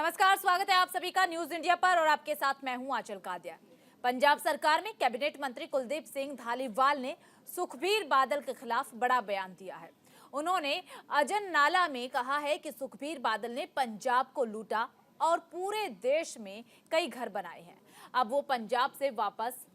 नमस्कार, स्वागत है आप सभी का न्यूज इंडिया पर और आपके साथ मैं हूं आंचल कादिया। पंजाब सरकार में कैबिनेट मंत्री कुलदीप सिंह धालीवाल ने सुखबीर बादल के खिलाफ बड़ा बयान दिया है। उन्होंने अजन नाला में कहा है कि सुखबीर बादल ने पंजाब को लूटा और पूरे देश में कई घर बनाए हैं। अब वो पंजाब से वापस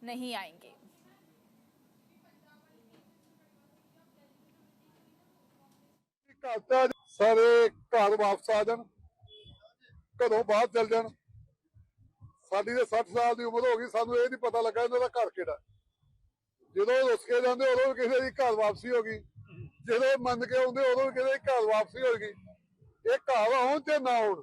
नहीं आएंगे। सारे घर वापस आ जान, घरों बाहर चल जान। साडी ते 60 साल की उम्र हो गई, सानू ये नहीं पता लगा इन्हां दा घर किहड़ा। ਜਦੋਂ रुस के जाते उदों भी किसी की घर वापसी हो गई, ਜਦੋਂ मन के आउंदे उदों भी किसी की घर वापसी हो गई। ये घर आउण ते ना आउण,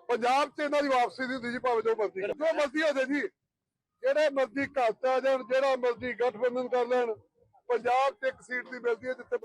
पंजाब च इन्हां दी वापसी नहीं हुंदी जी, भावें जो मर्जी हो जाए जी। ਜਿਹੜੇ ਮਰਜ਼ੀ ਘਰ ਚ ਆ ਜਾਣ, ਜਿਹੜਾ ਮਰਜ਼ੀ गठबंधन कर लैण, पंजाब च एक सीट दी मिलदी है जिथे।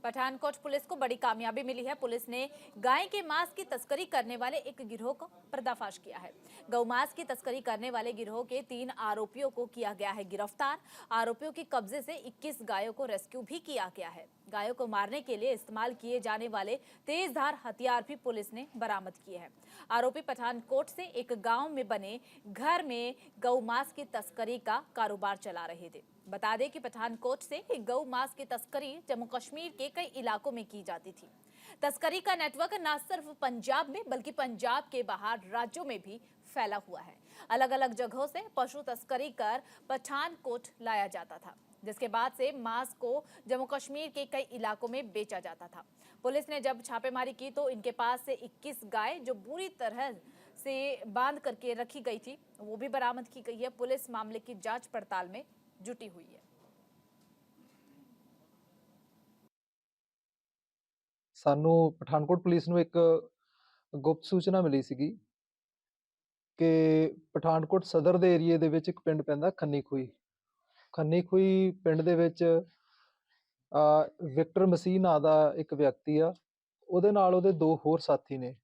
पठानकोट पुलिस को बड़ी कामयाबी मिली है। पुलिस ने गाय के मांस की तस्करी करने वाले एक गिरोह को पर्दाफाश किया है। गौ मांस की तस्करी करने वाले गिरोह के 3 आरोपियों को किया गया है गिरफ्तार। आरोपियों के कब्जे से 21 गायों को रेस्क्यू भी किया गया है। गायों को मारने के लिए इस्तेमाल किए जाने वाले तेजधार हथियार भी पुलिस ने बरामद किए हैं। आरोपी पठानकोट से एक गांव में बने घर में गौ मांस की तस्करी का कारोबार चला रहे थे। बता दें कि पठानकोट से गौ मांस की तस्करी जम्मू कश्मीर के कई इलाकों में की जाती थी। तस्करी का नेटवर्क न सिर्फ पंजाब में बल्कि पंजाब के बाहर राज्यों में भी फैला हुआ है। अलग अलग जगहों से पशु तस्करी कर पठानकोट लाया जाता था, जिसके बाद से मांस को जम्मू कश्मीर के कई इलाकों में बेचा जाता था। पुलिस ने जब छापेमारी की तो इनके पास से 21 गाय जो बुरी तरह से बांध करके रखी गई थी वो भी बरामद की गई है। पुलिस मामले की जांच पड़ताल में जुटी हुई है। सानू पठानकोट पुलिस ਨੂੰ ਇੱਕ ਗੁਪਤ ਸੂਚਨਾ ਮਿਲੀ ਸੀਗੀ ਕਿ ਪਠਾਨਕੋਟ ਸਦਰ ਦੇ ਏਰੀਏ ਦੇ ਵਿੱਚ ਇੱਕ ਪਿੰਡ ਪੈਂਦਾ ਖੰਨੀ ਖੂਹੀ ਪਿੰਡ ਦੇ ਵਿੱਚ ਵਿਕਟਰ ਮਸੀਹ ਨਾਂ ਦਾ ਇੱਕ ਵਿਅਕਤੀ ਆ, ਉਹਦੇ ਨਾਲ ਉਹਦੇ 2 ਹੋਰ ਸਾਥੀ ਨੇ।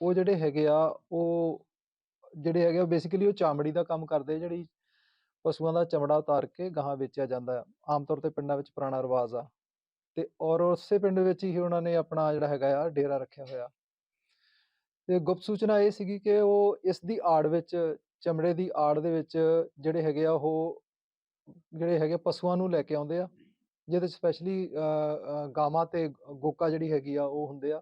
ਉਹ ਜਿਹੜੇ ਹੈਗੇ ਆ ਬੇਸਿਕਲੀ ਉਹ ਚਾਮੜੀ ਦਾ ਕੰਮ ਕਰਦੇ, ਜਿਹੜੀ ਪਸ਼ੂਆਂ ਦਾ ਚਮੜਾ ਉਤਾਰ ਕੇ ਗਾਹਾਂ ਵੇਚਿਆ ਜਾਂਦਾ। ਆਮ ਤੌਰ ਤੇ ਪਿੰਡਾਂ ਵਿੱਚ ਪੁਰਾਣਾ ਰਿਵਾਜ ਆ ਤੇ ਔਰ ਉਸੇ ਪਿੰਡ ਵਿੱਚ ਹੀ ਉਹਨਾਂ ਨੇ ਆਪਣਾ ਜਿਹੜਾ ਹੈਗਾ ਡੇਰਾ ਰੱਖਿਆ ਹੋਇਆ। ਤੇ ਗੁਪਤ ਸੂਚਨਾ ਇਹ ਸੀਗੀ ਕਿ ਉਹ ਇਸ ਦੀ ਆੜ ਵਿੱਚ, ਚਮੜੇ ਦੀ ਆੜ ਦੇ ਵਿੱਚ ਜਿਹੜੇ ਹੈਗੇ ਪਸ਼ੂਆਂ ਨੂੰ ਲੈ ਕੇ ਆਉਂਦੇ ਆ, ਜਿਹਦੇ ਸਪੈਸ਼ਲੀ ਗਾਵਾਂ ਤੇ ਗੋਕਾ ਜਿਹੜੀ ਹੈਗੀ ਆ ਉਹ ਹੁੰਦੇ ਆ।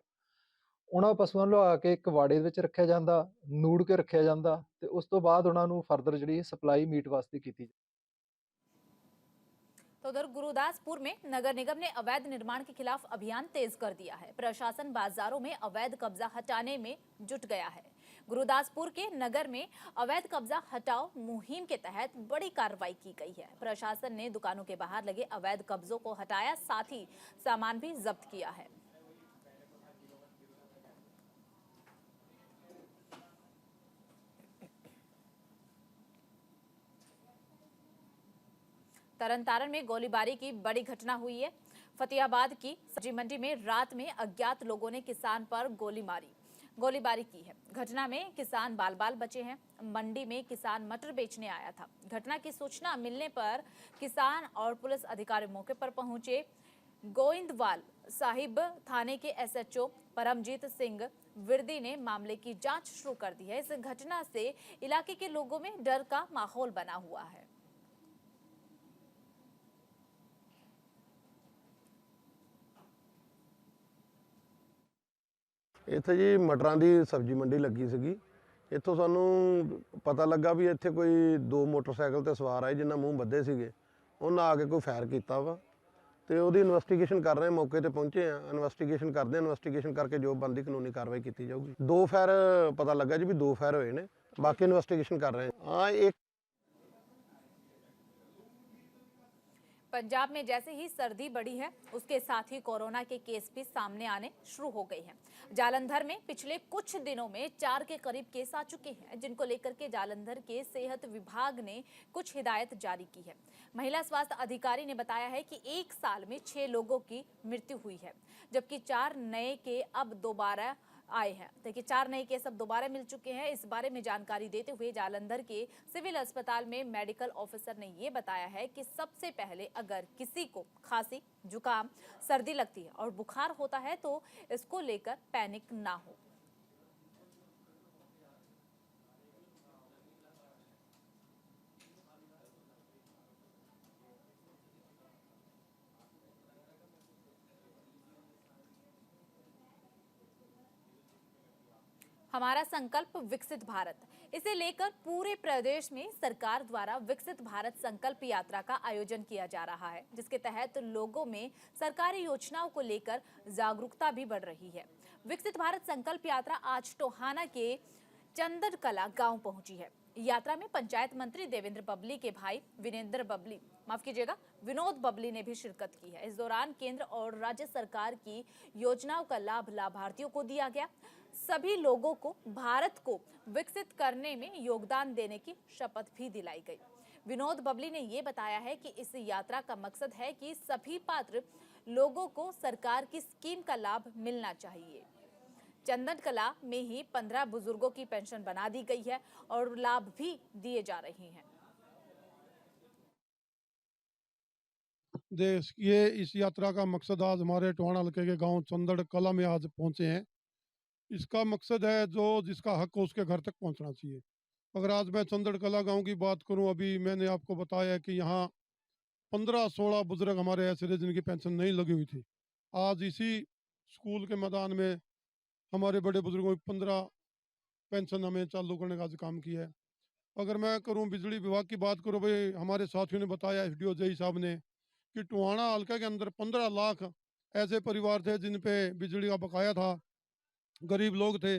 ਉਹਨਾਂ ਪਸ਼ੂਆਂ ਨੂੰ ਲਿਆ ਕੇ ਇੱਕ ਵਾੜੇ ਵਿੱਚ ਰੱਖਿਆ ਜਾਂਦਾ, ਨੂੜ ਕੇ ਰੱਖਿਆ ਜਾਂਦਾ ਤੇ ਉਸ ਤੋਂ ਬਾਅਦ ਉਹਨਾਂ ਨੂੰ ਫਰਦਰ ਜਿਹੜੀ ਸਪਲਾਈ ਮੀਟ ਵਾਸਤੇ ਕੀਤੀ। तो उधर गुरुदासपुर में नगर निगम ने अवैध निर्माण के खिलाफ अभियान तेज कर दिया है। प्रशासन बाजारों में अवैध कब्जा हटाने में जुट गया है। गुरुदासपुर के नगर में अवैध कब्जा हटाओ मुहिम के तहत बड़ी कार्रवाई की गई है। प्रशासन ने दुकानों के बाहर लगे अवैध कब्जों को हटाया, साथ ही सामान भी जब्त किया है। तरनतारण में गोलीबारी की बड़ी घटना हुई है। फतेहाबाद की सब्जी मंडी में रात में अज्ञात लोगों ने किसान पर गोलीबारी की है। घटना में किसान बाल बाल बचे हैं। मंडी में किसान मटर बेचने आया था। घटना की सूचना मिलने पर किसान और पुलिस अधिकारी मौके पर पहुंचे। गोइंदवाल साहिब थाने के SHO परमजीत सिंह विरदी ने मामले की जांच शुरू कर दी है। इस घटना से इलाके के लोगों में डर का माहौल बना हुआ है। ਇੱਥੇ ਜੀ ਮਟਰਾਂ ਦੀ ਸਬਜ਼ੀ ਮੰਡੀ ਲੱਗੀ ਸੀਗੀ। ਇੱਥੋਂ ਸਾਨੂੰ ਪਤਾ ਲੱਗਾ ਵੀ ਇੱਥੇ ਕੋਈ 2 ਮੋਟਰਸਾਈਕਲ ਤੇ ਸਵਾਰ ਆਏ ਜਿਨ੍ਹਾਂ ਮੂੰਹ ਬੱਧੇ ਸੀਗੇ। ਉਹਨਾਂ ਆ ਕੇ ਕੋਈ ਫਾਇਰ ਕੀਤਾ ਵਾ ਤੇ ਉਹਦੀ ਇਨਵੈਸਟੀਗੇਸ਼ਨ ਕਰ ਰਹੇ, ਮੌਕੇ ਤੇ ਪਹੁੰਚੇ ਆ, ਇਨਵੈਸਟੀਗੇਸ਼ਨ ਕਰਦੇ ਆ। ਇਨਵੈਸਟੀਗੇਸ਼ਨ ਕਰਕੇ ਜੋ ਬਣਦੀ ਕਾਨੂੰਨੀ ਕਾਰਵਾਈ ਕੀਤੀ ਜਾਊਗੀ। 2 ਫਾਇਰ ਪਤਾ ਲੱਗਾ ਜੀ ਵੀ 2 ਫਾਇਰ ਹੋਏ ਨੇ, ਬਾਕੀ ਇਨਵੈਸਟੀਗੇਸ਼ਨ ਕਰ ਰਹੇ ਆ। ਇੱਕ पंजाब में जैसे ही सर्दी बढ़ी है उसके साथ ही कोरोना के केस भी सामने आने शुरू हो गए हैं। जालंधर में पिछले कुछ दिनों में 4 के करीब केस आ चुके हैं, जिनको लेकर के जालंधर के सेहत विभाग ने कुछ हिदायत जारी की है। महिला स्वास्थ्य अधिकारी ने बताया है कि 1 साल में 6 लोगों की मृत्यु हुई है, जबकि 4 नए के अब दोबारा आए हैं। देखिए 4 नए केस अब दोबारा मिल चुके हैं। इस बारे में जानकारी देते हुए जालंधर के सिविल अस्पताल में मेडिकल ऑफिसर ने ये बताया है कि सबसे पहले अगर किसी को खांसी, जुकाम, सर्दी लगती है और बुखार होता है तो इसको लेकर पैनिक ना हो। हमारा संकल्प विकसित भारत, इसे लेकर पूरे प्रदेश में सरकार द्वारा विकसित भारत संकल्प यात्रा का आयोजन किया जा रहा है, जिसके तहत लोगों में सरकारी योजनाओं को लेकर जागरूकता भी बढ़ रही है। विकसित भारत संकल्प यात्रा आज टोहाना के चंदनकला गांव पहुंची है। यात्रा में पंचायत मंत्री देवेंद्र बबली के भाई विनोद बबली ने भी शिरकत की है। इस दौरान केंद्र और राज्य सरकार की योजनाओं का लाभ लाभार्थियों को दिया गया। सभी लोगों को भारत को विकसित करने में योगदान देने की शपथ भी दिलाई गई। विनोद बबली ने ये बताया है कि इस यात्रा का मकसद है कि सभी पात्र लोगों को सरकार की स्कीम का लाभ मिलना चाहिए। चंदनकला में ही 15 बुजुर्गों की पेंशन बना दी गई है और लाभ भी दिए जा रहे हैं। ये इस यात्रा का मकसद आज हमारे टोहाना हल्के के गांव चंदनकला में आज पहुंचे हैं। इसका मकसद है जो जिसका हक हो उसके घर तक पहुंचना चाहिए। अगर आज मैं चंदनकला गांव की बात करूं, अभी मैंने आपको बताया कि यहाँ 15-16 बुजुर्ग हमारे ऐसे थे जिनकी पेंशन नहीं लगी हुई थी। आज इसी स्कूल के मैदान में हमारे बड़े बुजुर्गों की 15 पेंशन हमें चालू करने का आज काम किया है। अगर मैं करूं बिजली विभाग की बात करूं, भाई हमारे साथियों ने बताया, एसडीओ जई साहब ने, कि टोहाना हल्के के अंदर 15 लाख ऐसे परिवार थे जिन पे बिजली का बकाया था, गरीब लोग थे।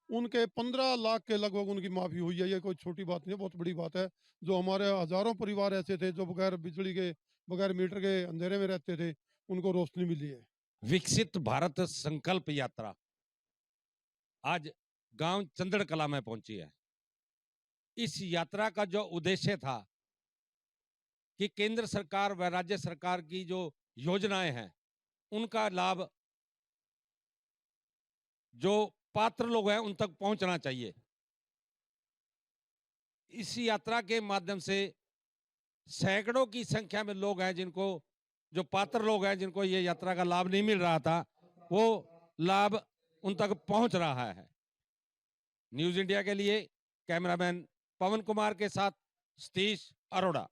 उनके 15 लाख के लगभग उनकी माफी हुई है। ये कोई छोटी बात नहीं है, बहुत बड़ी बात है। जो हमारे हजारों परिवार ऐसे थे जो बगैर बिजली के, बगैर मीटर के अंधेरे में रहते थे, उनको रोशनी मिली है। विकसित भारत संकल्प यात्रा आज गांव चंदनकला में पहुंची है। इस यात्रा का जो उद्देश्य था कि केंद्र सरकार व राज्य सरकार की जो योजनाएं हैं उनका लाभ जो पात्र लोग हैं उन तक पहुंचना चाहिए। इस यात्रा के माध्यम से सैकड़ों की संख्या में लोग हैं जिनको, जो पात्र लोग हैं जिनको ये यात्रा का लाभ नहीं मिल रहा था, वो लाभ उन तक पहुंच रहा है। न्यूज इंडिया के लिए कैमरामैन पवन कुमार के साथ सतीश अरोड़ा।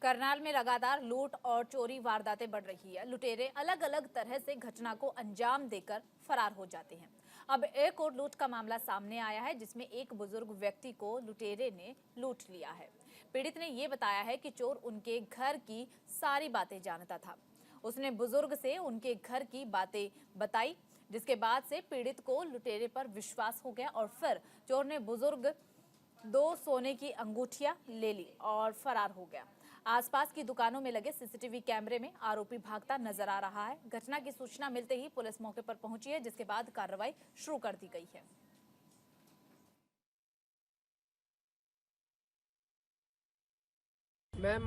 करनाल में लगातार लूट और चोरी वारदातें बढ़ रही है। लुटेरे अलग अलग तरह से घटना को अंजाम देकर फरार हो जाते हैं। अब एक और लूट का मामला सामने आया है जिसमें एक बुजुर्ग व्यक्ति को लुटेरे ने लूट लिया है। पीड़ित ने यह बताया है कि चोर उनके घर की सारी बातें जानता था। उसने बुजुर्ग से उनके घर की बातें बताई, जिसके बाद से पीड़ित को लुटेरे पर विश्वास हो गया और फिर चोर ने बुजुर्ग 2 सोने की अंगूठियां ले ली और फरार हो गया। आसपास की दुकानों में लगे सीसीटीवी कैमरे में आरोपी भागता नजर आ रहा है। घटना की सूचना मिलते ही पुलिस मौके पर पहुंची है, जिसके बाद कार्रवाई शुरू कर दी गई है। मैं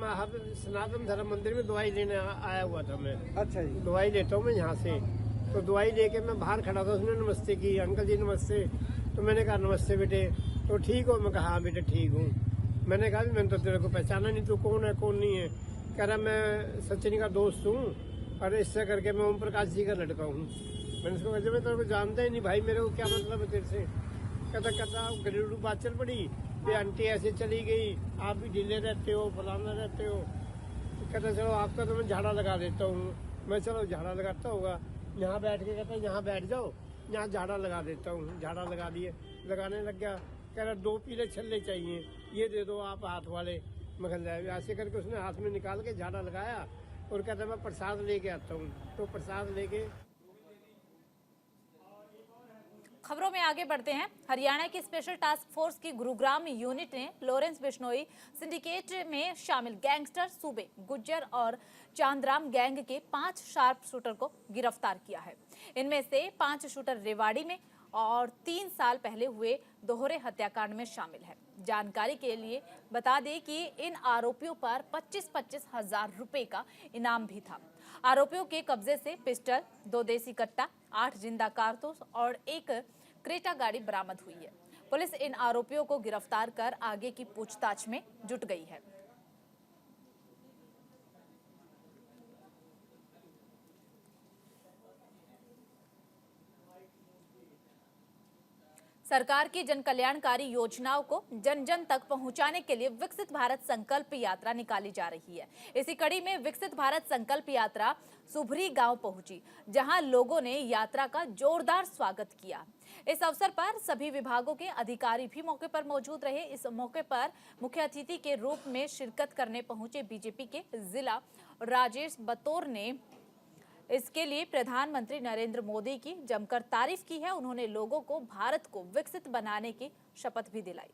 सनातन धर्म मंदिर में दवाई लेने आया हुआ था। मैं अच्छा जी। दवाई लेता हूँ मैं यहाँ से। तो दवाई लेके मैं बाहर खड़ा था, उसने नमस्ते की, अंकल जी नमस्ते। तो मैंने कहा नमस्ते बेटे, तो ठीक हो? मैं कहा हाँ बेटे ठीक हूँ। मैंने कहा मैंने तो तेरे को पहचाना नहीं, तू कौन है कौन नहीं है? कह रहा मैं सचिन का दोस्त हूँ और इससे करके मैं ओम प्रकाश जी का लड़का हूँ। मैंने उसको कहा मैं तेरे को जानता ही नहीं भाई, मेरे को क्या मतलब है तेरे से? कहता घरेलू बात चल पड़ी, ये आंटी ऐसे चली गई, आप भी ढीले रहते हो, फलाना रहते हो। कहता चलो आपका तो मैं झाड़ा लगा देता हूँ। मैं चलो झाड़ा लगाता होगा, यहाँ बैठ के कहता यहाँ बैठ जाओ, यहाँ झाड़ा लगा देता हूँ। झाड़ा लगा दिए, लगाने लग गया। कह रहा 2 पीले छल्ले चाहिए, ये दे दो आप हाथ वाले। मैं कहा ऐसे करके उसने हाथ में निकाल के झाड़ा लगाया और कहता मैं प्रसाद लेके आता हूँ। तो प्रसाद लेके खबरों में आगे बढ़ते हैं। हरियाणा की स्पेशल टास्क फोर्स की गुरुग्राम यूनिट ने लॉरेंस बिश्नोई सिंडिकेट में शामिल गैंगस्टर सूबे गुज्जर और चांदराम गैंग के 5 शार्प शूटर को गिरफ्तार किया है। इनमें से 5 शूटर रेवाड़ी में और 3 साल पहले हुए दोहरे हत्याकांड में शामिल है। जानकारी के लिए बता दें कि इन आरोपियों पर 25-25 हजार रुपए का इनाम भी था। आरोपियों के कब्जे से पिस्टल, 2 देसी कट्टा, 8 जिंदा कारतूस और एक क्रेटा गाड़ी बरामद हुई है। पुलिस इन आरोपियों को गिरफ्तार कर आगे की पूछताछ में जुट गई है। सरकार की जन कल्याणकारी योजनाओं को जन जन तक पहुंचाने के लिए विकसित भारत संकल्प यात्रा निकाली जा रही है। इसी कड़ी में विकसित भारत संकल्प यात्रा सुभरी गांव पहुंची, जहां लोगों ने यात्रा का जोरदार स्वागत किया। इस अवसर पर सभी विभागों के अधिकारी भी मौके पर मौजूद रहे। इस मौके पर मुख्य अतिथि के रूप में शिरकत करने पहुंचे बीजेपी के जिला राजेश बतौर ने इसके लिए प्रधानमंत्री नरेंद्र मोदी की जमकर तारीफ की है। उन्होंने लोगों को भारत को विकसित बनाने की शपथ भी दिलाई।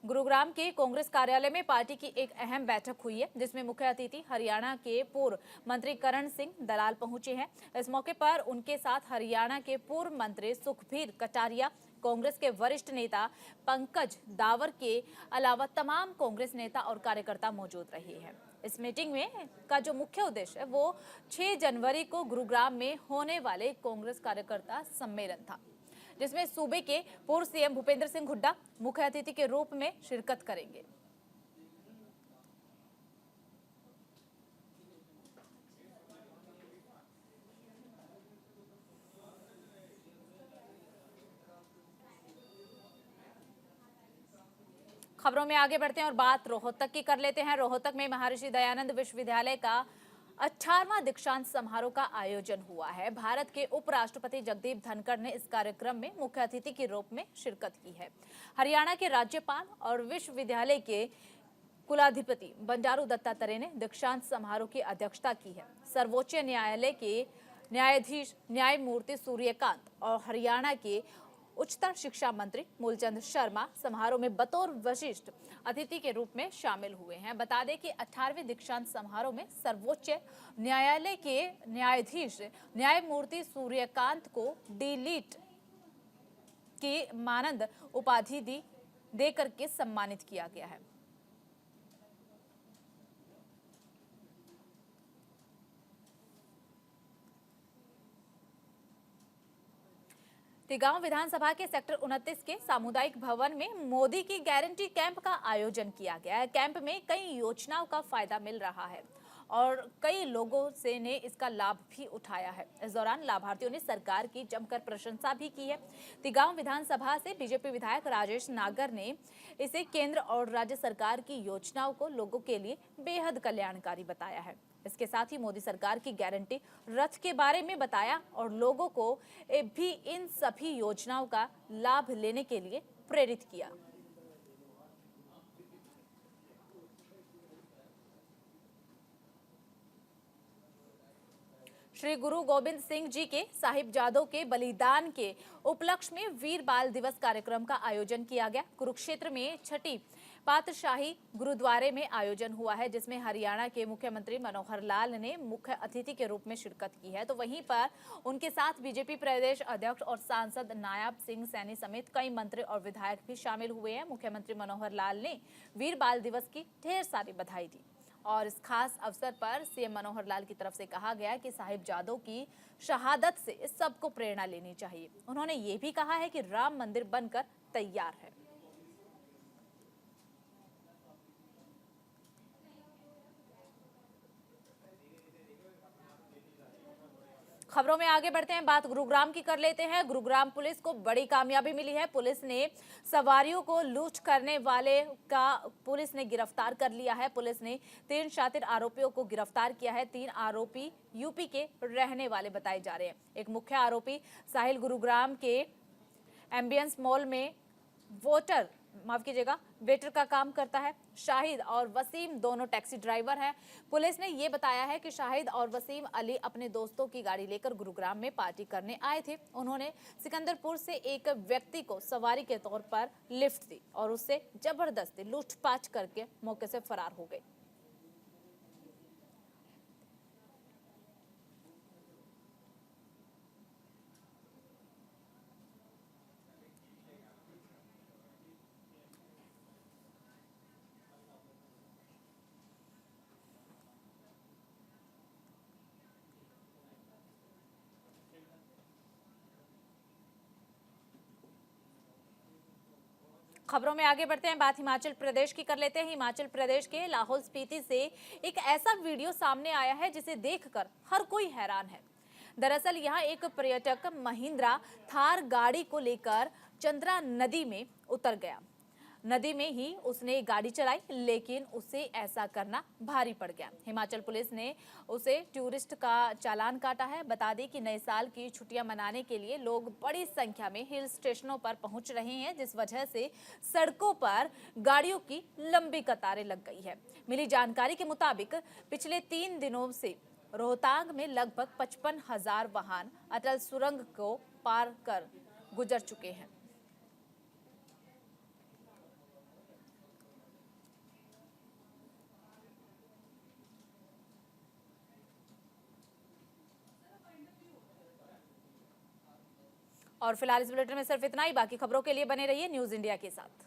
गुरुग्राम के कांग्रेस कार्यालय में पार्टी की एक अहम बैठक हुई है, जिसमें मुख्य अतिथि हरियाणा के पूर्व मंत्री करण सिंह दलाल पहुंचे हैं। इस मौके पर उनके साथ हरियाणा के पूर्व मंत्री सुखबीर कटारिया, कांग्रेस के वरिष्ठ नेता पंकज दावर के अलावा तमाम कांग्रेस नेता और कार्यकर्ता मौजूद रहे हैं। इस मीटिंग में का जो मुख्य उद्देश्य है वो 6 जनवरी को गुरुग्राम में होने वाले कांग्रेस कार्यकर्ता सम्मेलन था, जिसमें सूबे के पूर्व सीएम भूपेंद्र सिंह हुड्डा मुख्य अतिथि के रूप में शिरकत करेंगे। खबरों में आगे बढ़ते हैं और बात रोहतक की कर लेते हैं। रोहतक में महर्षि दयानंद विश्वविद्यालय का 18वां दीक्षांत समारोह का आयोजन हुआ है। भारत के उपराष्ट्रपति जगदीप धनखड़ ने इस कार्यक्रम में मुख्य अतिथि के रूप में शिरकत की है। हरियाणा के राज्यपाल और विश्वविद्यालय के कुलाधिपति बंडारू दत्तात्रेय ने दीक्षांत समारोह की अध्यक्षता की है। सर्वोच्च न्यायालय के न्यायाधीश न्यायमूर्ति सूर्यकांत और हरियाणा के उच्चतर शिक्षा मंत्री मूलचंद शर्मा समारोह में बतौर विशिष्ट अतिथि के रूप में शामिल हुए हैं। बता दें कि 18वें दीक्षांत समारोह में सर्वोच्च न्यायालय के न्यायाधीश न्यायमूर्ति सूर्यकांत को डी.लिट की मानद उपाधि दे करके सम्मानित किया गया है। तिगांव विधानसभा के सेक्टर 29 के सामुदायिक भवन में मोदी की गारंटी कैंप का आयोजन किया गया है। कैंप में कई योजनाओं का फायदा मिल रहा है और कई लोगों से ने इसका लाभ भी उठाया है। इस दौरान लाभार्थियों ने सरकार की जमकर प्रशंसा भी की है। तिगांव विधानसभा से बीजेपी विधायक राजेश नागर ने इसे केंद्र और राज्य सरकार की योजनाओं को लोगों के लिए बेहद कल्याणकारी बताया है। इसके साथ ही मोदी सरकार की गारंटी रथ के बारे में बताया और लोगों को भी इन सभी योजनाओं का लाभ लेने के लिए प्रेरित किया। श्री गुरु गोबिंद सिंह जी के साहिबजादों के बलिदान के उपलक्ष्य में वीर बाल दिवस कार्यक्रम का आयोजन किया गया। कुरुक्षेत्र में छठी पातशाही गुरुद्वारे में आयोजन हुआ है, जिसमें हरियाणा के मुख्यमंत्री मनोहर लाल ने मुख्य अतिथि के रूप में शिरकत की है। तो वहीं पर उनके साथ बीजेपी प्रदेश अध्यक्ष और सांसद नायब सिंह सैनी समेत कई मंत्री और विधायक भी शामिल हुए हैं। मुख्यमंत्री मनोहर लाल ने वीर बाल दिवस की ढेर सारी बधाई दी और इस खास अवसर पर सीएम मनोहर लाल की तरफ से कहा गया कि साहिबजादों की शहादत से इस सबको प्रेरणा लेनी चाहिए। उन्होंने ये भी कहा है कि राम मंदिर बनकर तैयार है। खबरों में आगे बढ़ते हैं, बात गुरुग्राम की कर लेते हैं। गुरुग्राम पुलिस को बड़ी कामयाबी मिली है। पुलिस ने सवारियों को लूट करने वाले का पुलिस ने गिरफ्तार कर लिया है। पुलिस ने 3 शातिर आरोपियों को गिरफ्तार किया है। 3 आरोपी यूपी के रहने वाले बताए जा रहे हैं। एक मुख्य आरोपी साहिल गुरुग्राम के एम्बियंस मॉल में वेटर का काम करता है। शाहिद और वसीम दोनों टैक्सी ड्राइवर हैं। पुलिस ने ये बताया है कि शाहिद और वसीम अली अपने दोस्तों की गाड़ी लेकर गुरुग्राम में पार्टी करने आए थे। उन्होंने सिकंदरपुर से एक व्यक्ति को सवारी के तौर पर लिफ्ट दी और उससे जबरदस्ती लूटपाट करके मौके से फरार हो गए। खबरों में आगे बढ़ते हैं, बात हिमाचल प्रदेश की कर लेते हैं। हिमाचल प्रदेश के लाहौल स्पीति से एक ऐसा वीडियो सामने आया है जिसे देखकर हर कोई हैरान है। दरअसल यहाँ एक पर्यटक महिंद्रा थार गाड़ी को लेकर चंद्रा नदी में उतर गया। नदी में ही उसने गाड़ी चलाई, लेकिन उसे ऐसा करना भारी पड़ गया। हिमाचल पुलिस ने उसे टूरिस्ट का चालान काटा है। बता दें कि नए साल की छुट्टियां मनाने के लिए लोग बड़ी संख्या में हिल स्टेशनों पर पहुंच रहे हैं, जिस वजह से सड़कों पर गाड़ियों की लंबी कतारें लग गई है। मिली जानकारी के मुताबिक पिछले 3 दिनों से रोहतांग में लगभग 55,000 वाहन अटल सुरंग को पार कर गुजर चुके हैं। और फिलहाल इस बुलेटिन में सिर्फ इतना ही। बाकी खबरों के लिए बने रहिए न्यूज़ इंडिया के साथ।